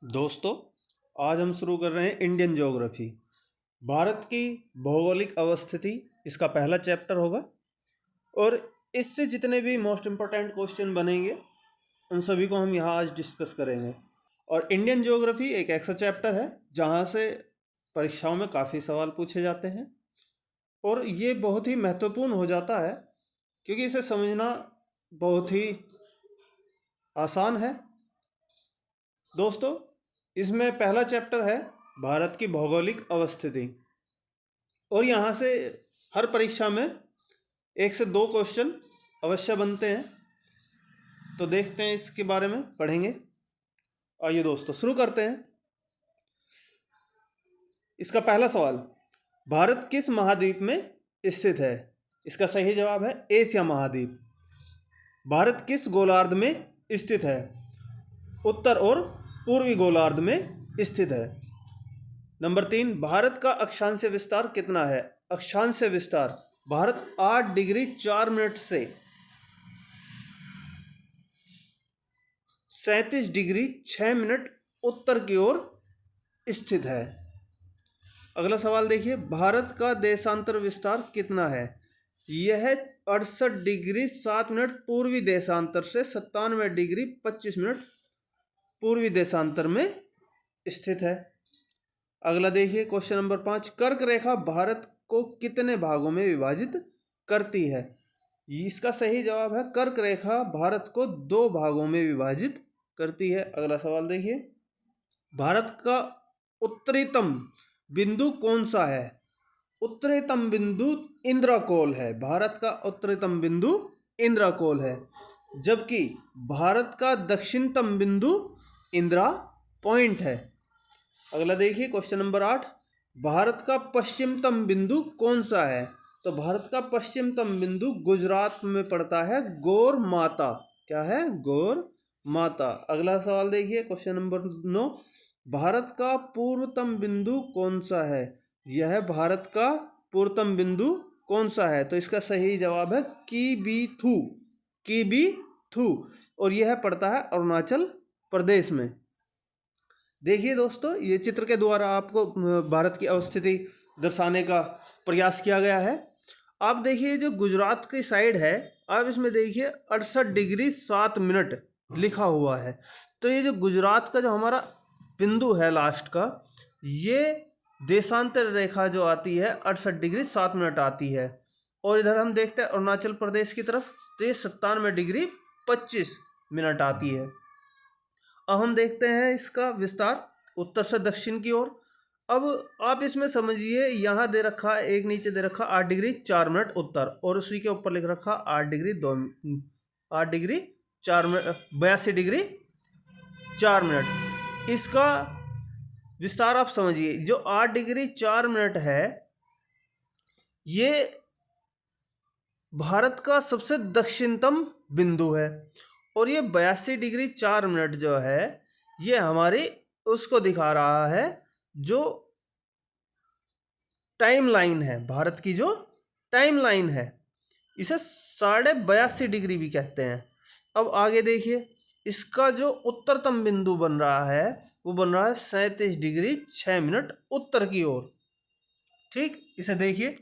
दोस्तों, आज हम शुरू कर रहे हैं इंडियन ज्योग्राफी। भारत की भौगोलिक अवस्थिति इसका पहला चैप्टर होगा और इससे जितने भी मोस्ट इम्पोर्टेंट क्वेश्चन बनेंगे उन सभी को हम यहाँ आज डिस्कस करेंगे। और इंडियन ज्योग्राफी एक ऐसा चैप्टर है जहाँ से परीक्षाओं में काफ़ी सवाल पूछे जाते हैं और ये बहुत ही महत्वपूर्ण हो जाता है क्योंकि इसे समझना बहुत ही आसान है। दोस्तों, इसमें पहला चैप्टर है भारत की भौगोलिक अवस्थिति और यहाँ से हर परीक्षा में 1 से 2 क्वेश्चन अवश्य बनते हैं। तो देखते हैं, इसके बारे में पढ़ेंगे। आइए दोस्तों शुरू करते हैं। इसका पहला सवाल, भारत किस महाद्वीप में स्थित है? इसका सही जवाब है एशिया महाद्वीप। भारत किस गोलार्ध में स्थित है? उत्तर और पूर्वी गोलार्ध में स्थित है। नंबर 3, भारत का अक्षांश विस्तार कितना है? अक्षांश विस्तार भारत 8 डिग्री 4 मिनट से 37 डिग्री 6 मिनट उत्तर की ओर स्थित है। अगला सवाल देखिए, भारत का देशांतर विस्तार कितना है? यह 68 डिग्री 7 मिनट पूर्वी देशांतर से 97 डिग्री 25 मिनट पूर्वी देशांतर में स्थित है। अगला देखिए क्वेश्चन नंबर 5, कर्क रेखा भारत को कितने भागों में विभाजित करती है? इसका सही जवाब है कर्क रेखा भारत को 2 भागों में विभाजित करती है। अगला सवाल देखिए, भारत का उत्तरीतम बिंदु कौन सा है? उत्तरीतम बिंदु इंद्रकोल है। भारत का उत्तरीतम बिंदु इंद्रकोल है, जबकि भारत का दक्षिणतम बिंदु इंदिरा पॉइंट है। अगला देखिए क्वेश्चन नंबर 8, भारत का पश्चिमतम बिंदु कौन सा है? तो भारत का पश्चिमतम बिंदु गुजरात में पड़ता है, गौर माता। क्या है? गौर माता। अगला सवाल देखिए क्वेश्चन नंबर 9, भारत का पूर्वतम बिंदु कौन सा है? यह भारत का पूर्वतम बिंदु कौन सा है? तो इसका सही जवाब है किबीथु। किबीथु, और यह पड़ता है अरुणाचल प्रदेश में। देखिए दोस्तों, ये चित्र के द्वारा आपको भारत की अवस्थिति दर्शाने का प्रयास किया गया है। आप देखिए जो गुजरात की साइड है, आप इसमें देखिए 68 डिग्री 7 मिनट लिखा हुआ है। तो ये जो गुजरात का जो हमारा बिंदु है लास्ट का, ये देशांतर रेखा जो आती है 68 डिग्री 7 मिनट आती है। और इधर हम देखते हैं अरुणाचल प्रदेश की तरफ, तो ये 97 डिग्री 25 मिनट आती है। अब हम देखते हैं इसका विस्तार उत्तर से दक्षिण की ओर। अब आप इसमें समझिए, यहाँ दे रखा है, एक नीचे दे रखा 8 डिग्री 4 मिनट उत्तर, और उसी के ऊपर लिख रखा 8 डिग्री 4 मिनट 82 डिग्री 4 मिनट। इसका विस्तार आप समझिए, जो 8 डिग्री 4 मिनट है, ये भारत का सबसे दक्षिणतम बिंदु है, और ये 82 डिग्री 4 मिनट जो है, ये हमारी उसको दिखा रहा है जो टाइम लाइन है, भारत की जो टाइम लाइन है, इसे 82.5 डिग्री भी कहते हैं। अब आगे देखिए, इसका जो उत्तरतम बिंदु बन रहा है, वो बन रहा है 37 डिग्री 6 मिनट उत्तर की ओर। ठीक, इसे देखिए,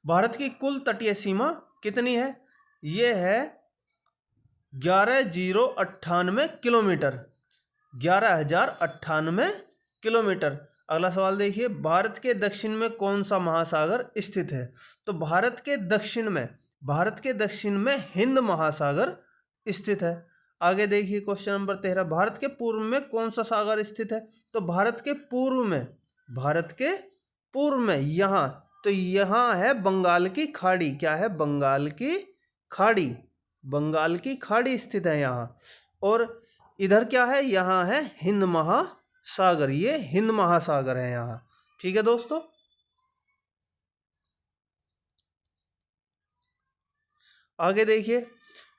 भारत की कुल तटीय सीमा कितनी है? ये है 11,098 किलोमीटर, 11,098 किलोमीटर। अगला सवाल देखिए, भारत के दक्षिण में कौन सा महासागर स्थित है? तो भारत के दक्षिण में हिंद महासागर स्थित है। आगे देखिए क्वेश्चन नंबर 13, भारत के पूर्व में कौन सा सागर स्थित है? तो भारत के पूर्व में यहाँ, तो यहाँ है बंगाल की खाड़ी। क्या है? बंगाल की खाड़ी। बंगाल की खाड़ी स्थित है यहाँ। और इधर क्या है? यहाँ है हिंद महासागर। ये हिंद महासागर है यहाँ। ठीक है दोस्तों, आगे देखिए,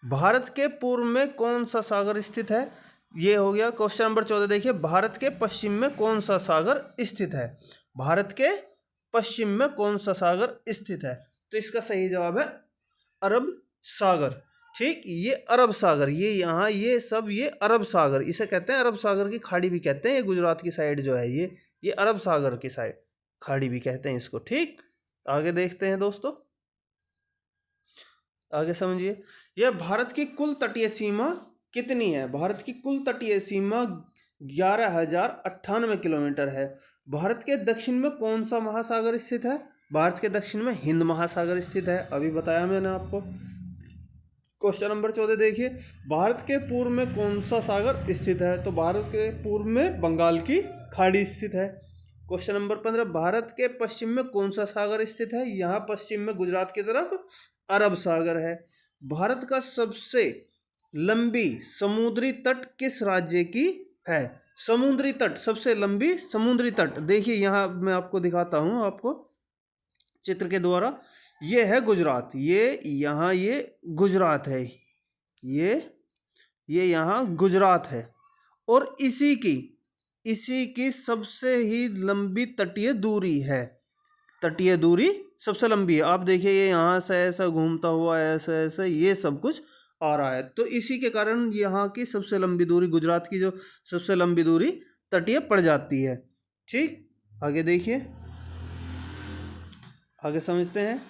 भारत के पूर्व में कौन सा सागर स्थित है? ये हो गया क्वेश्चन नंबर 14। देखिए, भारत के पश्चिम में कौन सा सागर स्थित है? भारत के पश्चिम में कौन सा सागर स्थित है? तो इसका सही जवाब है अरब सागर। ठीक, ये अरब सागर, ये यहाँ ये सब ये अरब सागर, इसे कहते हैं अरब सागर की खाड़ी भी कहते हैं। ये गुजरात की साइड जो है ये अरब सागर की साइड खाड़ी भी कहते हैं इसको। ठीक, आगे देखते हैं दोस्तों, आगे समझिए। यह भारत की कुल तटीय सीमा कितनी है? भारत की कुल तटीय सीमा 11,098 किलोमीटर है। भारत के दक्षिण में कौन सा महासागर स्थित है? भारत के दक्षिण में हिंद महासागर स्थित है, अभी बताया मैंने आपको। क्वेश्चन नंबर 14 देखिए, भारत के पूर्व में कौन सा सागर स्थित है? तो भारत के पूर्व में बंगाल की खाड़ी स्थित है। क्वेश्चन नंबर 15, भारत के पश्चिम में कौन सा सागर स्थित है? यहाँ पश्चिम में गुजरात की तरफ अरब सागर है। भारत का सबसे लंबी समुद्री तट किस राज्य की है? समुद्री तट, सबसे लंबी समुद्री तट, देखिए यहाँ मैं आपको दिखाता हूँ, आपको चित्र के द्वारा। ये है गुजरात, ये यहाँ ये गुजरात है, ये यहाँ गुजरात है। और इसी की सबसे ही लंबी तटीय दूरी है, तटीय दूरी सबसे लंबी है। आप देखिए ये यहाँ से ऐसा घूमता हुआ ऐसा ऐसा ये सब कुछ आ रहा है, तो इसी के कारण यहाँ की सबसे लंबी दूरी, गुजरात की जो सबसे लंबी दूरी तटीय पड़ जाती है। ठीक, आगे देखिए, आगे समझते हैं।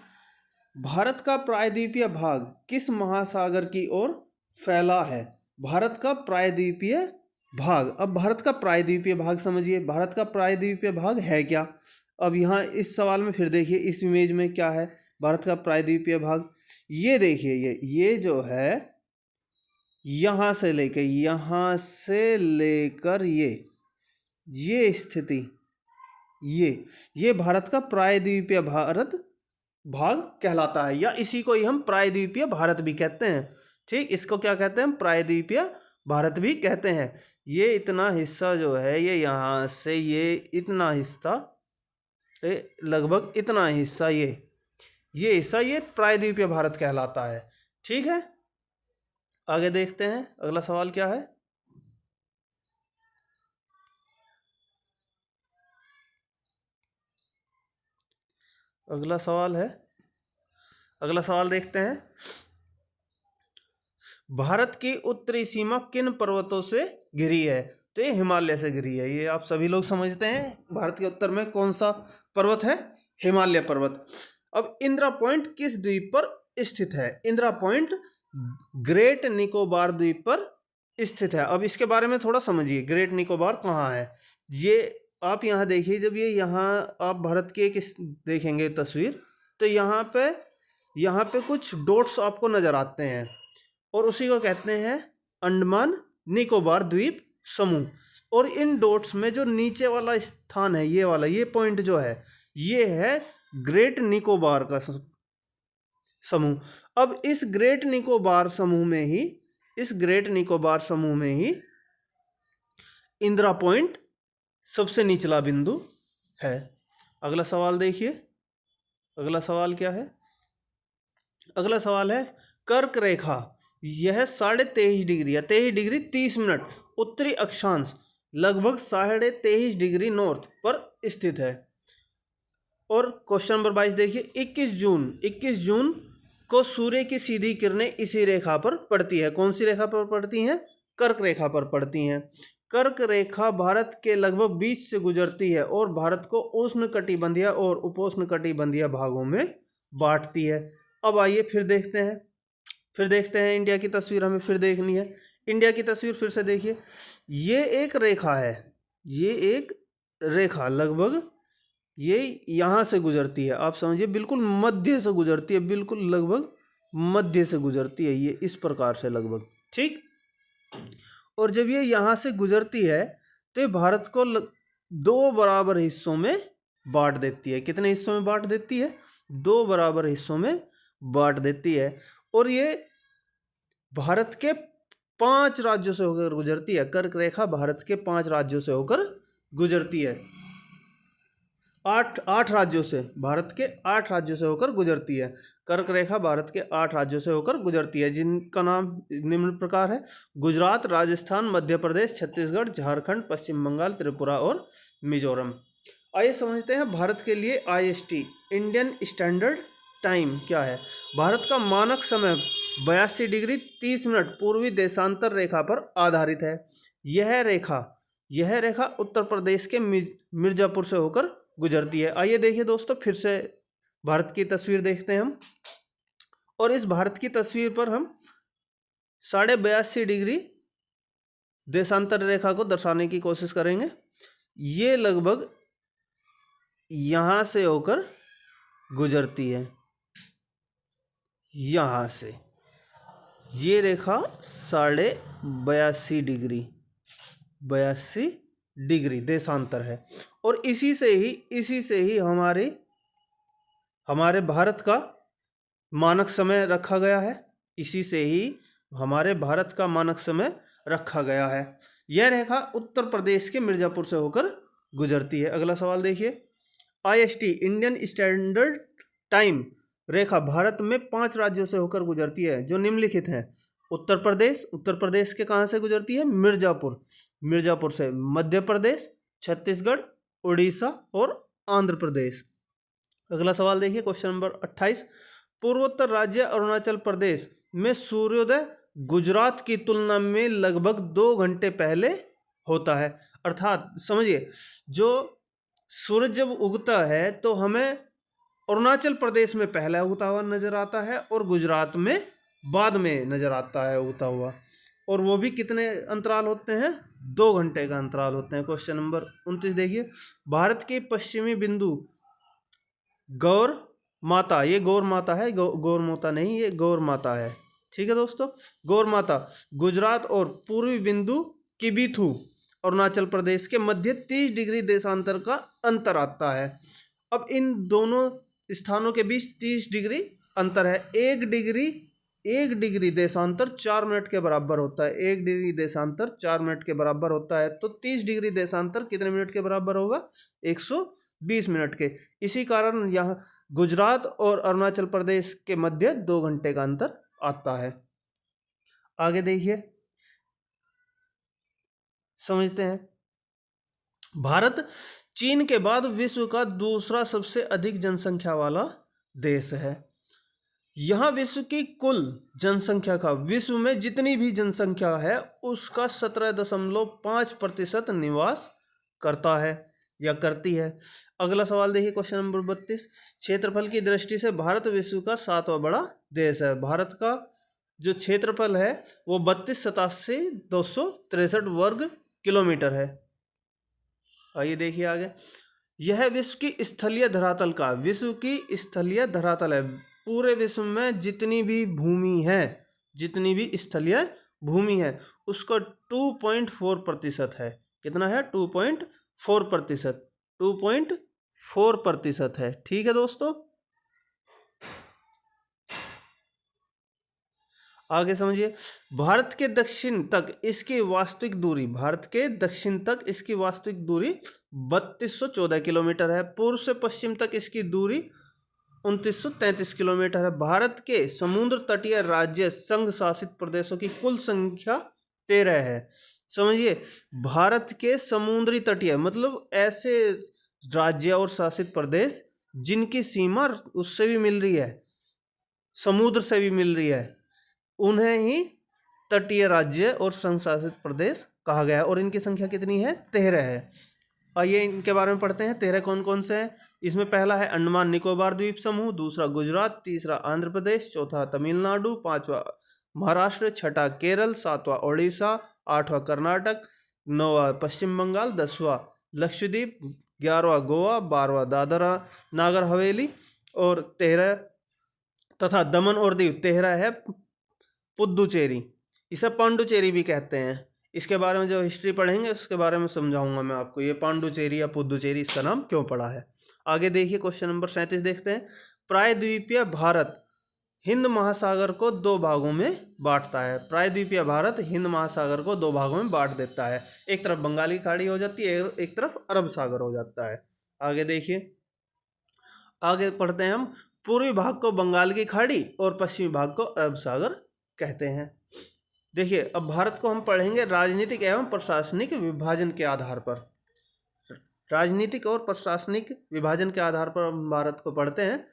भारत का प्रायद्वीपीय भाग किस महासागर की ओर फैला है? भारत का प्रायद्वीपीय भाग, अब भारत का प्रायद्वीपीय भाग समझिए, भारत का प्रायद्वीपीय भाग है क्या? अब यहाँ इस सवाल में फिर देखिए, इस इमेज में क्या है भारत का प्रायद्वीपीय भाग? ये देखिए, ये जो है यहाँ से लेकर ये स्थिति, ये भारत का प्रायद्वीपीय भाग कहलाता है, या इसी को ही हम प्रायद्वीपीय भारत भी कहते हैं। ठीक, इसको क्या कहते हैं? हम प्रायद्वीपीय भारत भी कहते हैं। ये इतना हिस्सा जो है, ये यहाँ से ये इतना हिस्सा, लगभग इतना हिस्सा, ये हिस्सा ये प्रायद्वीपीय भारत कहलाता है। ठीक है, आगे देखते हैं अगला सवाल क्या है। अगला सवाल देखते हैं। भारत की उत्तरी सीमा किन पर्वतों से घिरी है? तो ये हिमालय से घिरी है, ये आप सभी लोग समझते हैं। भारत के उत्तर में कौन सा पर्वत है? हिमालय पर्वत। अब इंदिरा पॉइंट किस द्वीप पर स्थित है? इंदिरा पॉइंट ग्रेट निकोबार द्वीप पर स्थित है। अब इसके बारे में थोड़ा समझिए, ग्रेट निकोबार कहाँ है? ये आप यहाँ देखिए, जब ये यहाँ आप भारत की एक देखेंगे तस्वीर, तो यहाँ पे कुछ डॉट्स आपको नज़र आते हैं, और उसी को कहते हैं अंडमान निकोबार द्वीप समूह। और इन डॉट्स में जो नीचे वाला स्थान है, ये वाला, ये पॉइंट जो है, ये है ग्रेट निकोबार का समूह। अब इस ग्रेट निकोबार समूह में ही इंदिरा पॉइंट सबसे निचला बिंदु है। अगला सवाल देखिए, अगला सवाल क्या है? अगला सवाल है कर्क रेखा, यह 23.5 डिग्री या 23 डिग्री 30 मिनट उत्तरी अक्षांश लगभग 23.5 डिग्री नॉर्थ पर स्थित है। और क्वेश्चन नंबर 22 देखिए, 21 जून को सूर्य की सीधी किरणें इसी रेखा पर पड़ती है। कौन सी रेखा पर पड़ती हैं? कर्क रेखा पर पड़ती हैं। कर्क रेखा भारत के लगभग बीच से गुजरती है और भारत को उष्णकटिबंधीय और उपोष्णकटिबंधीय भागों में बांटती है। अब आइए फिर देखते हैं इंडिया की तस्वीर, हमें फिर देखनी है। इंडिया की तस्वीर फिर से देखिए, ये एक रेखा लगभग ये यहाँ से गुजरती है, आप समझिए बिल्कुल मध्य से गुजरती है, बिल्कुल लगभग मध्य से गुजरती है, ये इस प्रकार से लगभग। ठीक, और जब ये यहाँ से गुजरती है तो ये भारत को 2 बराबर हिस्सों में बांट देती है। कितने हिस्सों में बांट देती है? 2 बराबर हिस्सों में बांट देती है। और ये भारत के 5 राज्यों से होकर गुजरती है। कर्क रेखा भारत के 5 राज्यों से होकर गुजरती है। 8 राज्यों से, भारत के 8 राज्यों से होकर गुजरती है। कर्क रेखा भारत के 8 राज्यों से होकर गुजरती है, जिनका नाम निम्न प्रकार है: गुजरात, राजस्थान, मध्य प्रदेश, छत्तीसगढ़, झारखंड, पश्चिम बंगाल, त्रिपुरा और मिजोरम। आइए समझते हैं भारत के लिए IST, इंडियन स्टैंडर्ड टाइम क्या है? भारत का मानक समय 82 डिग्री 30 मिनट पूर्वी देशांतर रेखा पर आधारित है। यह रेखा उत्तर प्रदेश के मिर्जापुर से होकर गुजरती है। आइए देखिए दोस्तों, फिर से भारत की तस्वीर देखते हैं हम, और इस भारत की तस्वीर पर हम 82.5 डिग्री देशांतर रेखा को दर्शाने की कोशिश करेंगे। ये लगभग यहाँ से होकर गुजरती है, यहाँ से ये रेखा 82.5 डिग्री देशांतर है, और इसी से ही हमारे भारत का मानक समय रखा गया है। इसी से ही हमारे भारत का मानक समय रखा गया है। यह रेखा उत्तर प्रदेश के मिर्जापुर से होकर गुजरती है। अगला सवाल देखिए, IST इंडियन स्टैंडर्ड टाइम रेखा भारत में 5 राज्यों से होकर गुजरती है जो निम्नलिखित हैं। उत्तर प्रदेश के कहाँ से गुजरती है? मिर्जापुर से। मध्य प्रदेश, छत्तीसगढ़, उड़ीसा और आंध्र प्रदेश। अगला सवाल देखिए, क्वेश्चन नंबर 28, पूर्वोत्तर राज्य अरुणाचल प्रदेश में सूर्योदय गुजरात की तुलना में लगभग 2 घंटे पहले होता है। अर्थात समझिए, जो सूरज जब उगता है तो हमें अरुणाचल प्रदेश में पहले उगता हुआ नजर आता है और गुजरात में बाद में नजर आता है उगता हुआ, और वो भी कितने अंतराल होते हैं? 2 घंटे का अंतराल होते हैं। क्वेश्चन नंबर 29 देखिए, भारत के पश्चिमी बिंदु गौर माता, ये गौर माता है, गौर माता नहीं, ये गौर माता है, ठीक है दोस्तों, गौर माता गुजरात और पूर्वी बिंदु किबिथु अरुणाचल प्रदेश के मध्य 30 डिग्री देशांतर का अंतर आता है। अब इन दोनों स्थानों के बीच 30 डिग्री अंतर है। 1 डिग्री देशांतर 4 मिनट के बराबर होता है। 1 डिग्री देशांतर 4 मिनट के बराबर होता है, तो 30 डिग्री देशांतर कितने मिनट के बराबर होगा? 120 मिनट के। इसी कारण यहाँ गुजरात और अरुणाचल प्रदेश के मध्य 2 घंटे का अंतर आता है। आगे देखिए, समझते हैं। भारत चीन के बाद विश्व का दूसरा सबसे अधिक जनसंख्या वाला देश है। यहाँ विश्व की कुल जनसंख्या का, विश्व में जितनी भी जनसंख्या है उसका 17.5% निवास करता है या करती है। अगला सवाल देखिए, क्वेश्चन नंबर 32, क्षेत्रफल की दृष्टि से भारत विश्व का 7वां बड़ा देश है। भारत का जो क्षेत्रफल है वो 32,87,263 वर्ग किलोमीटर है। आइए देखिए आगे, यह विश्व की स्थलीय धरातल है। पूरे विश्व में जितनी भी स्थलीय भूमि है उसका 2.4% है। कितना है? 2.4% है। ठीक है दोस्तों, आगे समझिए। भारत के दक्षिण तक इसकी वास्तविक दूरी 3214 किलोमीटर है। पूर्व से पश्चिम तक इसकी दूरी 2933 किलोमीटर है। भारत के समुद्र तटीय राज्य संघ शासित प्रदेशों की कुल संख्या 13 है। समझिए, भारत के समुद्री तटीय मतलब ऐसे राज्य और शासित प्रदेश जिनकी सीमा उससे भी मिल रही है, समुद्र से भी मिल रही है, उन्हें ही तटीय राज्य और संघ शासित प्रदेश कहा गया है, और इनकी संख्या कितनी है? 13 है। आइए इनके बारे में पढ़ते हैं। 13 कौन कौन से हैं? इसमें पहला है अंडमान निकोबार द्वीप समूह, दूसरा गुजरात, तीसरा आंध्र प्रदेश, चौथा तमिलनाडु, पांचवा महाराष्ट्र, छठा केरल, सातवां ओडिशा, आठवां कर्नाटक, नौवां पश्चिम बंगाल, 10वां लक्षद्वीप, 11वां गोवा, 12वां दादरा नागर हवेली और 13 तथा दमन और दीव 13 है पुद्दुचेरी। इसे पांडुचेरी भी कहते हैं। इसके बारे में जो हिस्ट्री पढ़ेंगे उसके बारे में समझाऊंगा मैं आपको, ये पांडुचेरी या पुद्दुचेरी इसका नाम क्यों पड़ा है। आगे देखिए, क्वेश्चन नंबर 37 देखते हैं। प्रायद्वीपीय भारत हिंद महासागर को 2 भागों में बांटता है। प्रायद्वीपीय भारत हिंद महासागर को 2 भागों में बांट देता है। एक तरफ बंगाली खाड़ी हो जाती है, एक तरफ अरब सागर हो जाता है। आगे देखिए, आगे पढ़ते हैं हम। पूर्वी भाग को बंगाल की खाड़ी और पश्चिमी भाग को अरब सागर कहते हैं। देखिए, अब भारत को हम पढ़ेंगे राजनीतिक एवं प्रशासनिक विभाजन के आधार पर। राजनीतिक और प्रशासनिक विभाजन के आधार पर हम भारत को पढ़ते हैं।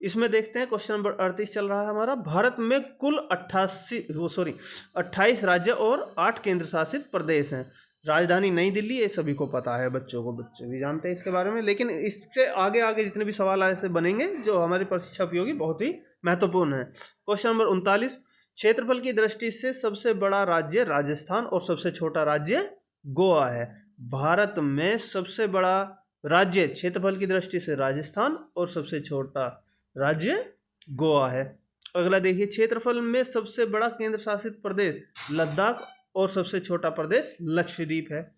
इसमें देखते हैं क्वेश्चन नंबर 38 चल रहा है हमारा। भारत में कुल 28 राज्य और 8 केंद्र शासित प्रदेश हैं। राजधानी नई दिल्ली, ये सभी को पता है, बच्चे भी जानते हैं इसके बारे में। लेकिन इससे आगे आगे जितने भी सवाल ऐसे बनेंगे जो हमारी परीक्षा उपयोगी, बहुत ही महत्वपूर्ण है। क्वेश्चन नंबर 39, क्षेत्रफल की दृष्टि से सबसे बड़ा राज्य राजस्थान और सबसे छोटा राज्य गोवा है। भारत में सबसे बड़ा राज्य क्षेत्रफल की दृष्टि से राजस्थान और सबसे छोटा राज्य गोवा है। अगला देखिए, क्षेत्रफल में सबसे बड़ा केंद्र शासित प्रदेश लद्दाख और सबसे छोटा प्रदेश लक्षद्वीप है।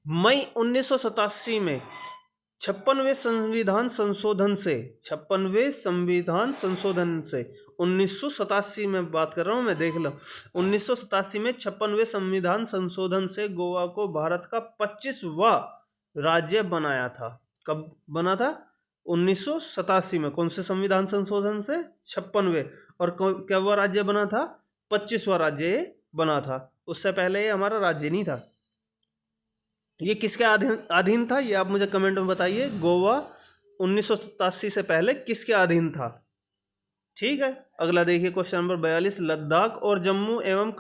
मई 1987 में 56वें संविधान संशोधन से 1987 में बात कर रहा हूं मैं, देख लो। 1987 में 56वें संविधान संशोधन से गोवा को भारत का 25वां राज्य बनाया था। कब बना था? 1987 में। कौन से संविधान संशोधन से? 56वें। और कब राज्य बना था? 25वां राज्य बना था। उससे पहले ये हमारा राज्य नहीं था। ये किसके अधीन था? ये आप मुझे कमेंट में बताइए। गोवा 1987 से पहले किसके अधीन था? ठीक है। अगला देखिए क्वेश्चन नंबर 42, लद्दाख और जम्मू एवं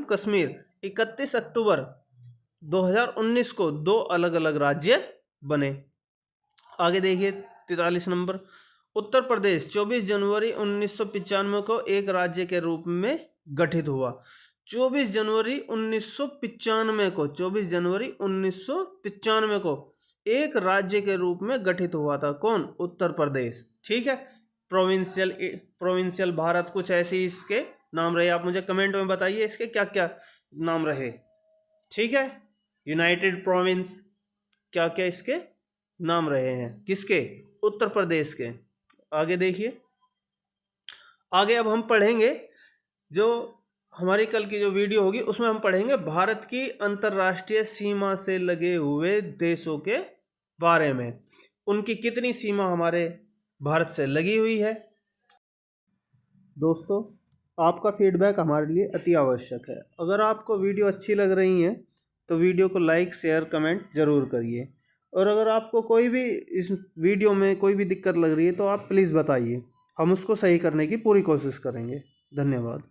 कश्मीर 31 अक्टूबर 2019 को 2 अलग अलग राज्य बने। आगे देखिए 43 नंबर, उत्तर प्रदेश 24 जनवरी 1995 को एक राज्य के रूप में गठित हुआ। 24 जनवरी 1995 को एक राज्य के रूप में गठित हुआ था। कौन? उत्तर प्रदेश। ठीक है। प्रोविंशियल भारत, कुछ ऐसे ही इसके नाम रहे। आप मुझे कमेंट में बताइए इसके क्या क्या नाम रहे। ठीक है। यूनाइटेड प्रोविंस, क्या क्या इसके नाम रहे हैं? किसके? उत्तर प्रदेश के। आगे देखिए, आगे अब हम पढ़ेंगे, जो हमारी कल की जो वीडियो होगी उसमें हम पढ़ेंगे भारत की अंतर्राष्ट्रीय सीमा से लगे हुए देशों के बारे में। उनकी कितनी सीमा हमारे भारत से लगी हुई है। दोस्तों, आपका फीडबैक हमारे लिए अति आवश्यक है। अगर आपको वीडियो अच्छी लग रही है तो वीडियो को लाइक, शेयर, कमेंट जरूर करिए। और अगर आपको कोई भी इस वीडियो में कोई भी दिक्कत लग रही है तो आप प्लीज़ बताइए, हम उसको सही करने की पूरी कोशिश करेंगे। धन्यवाद।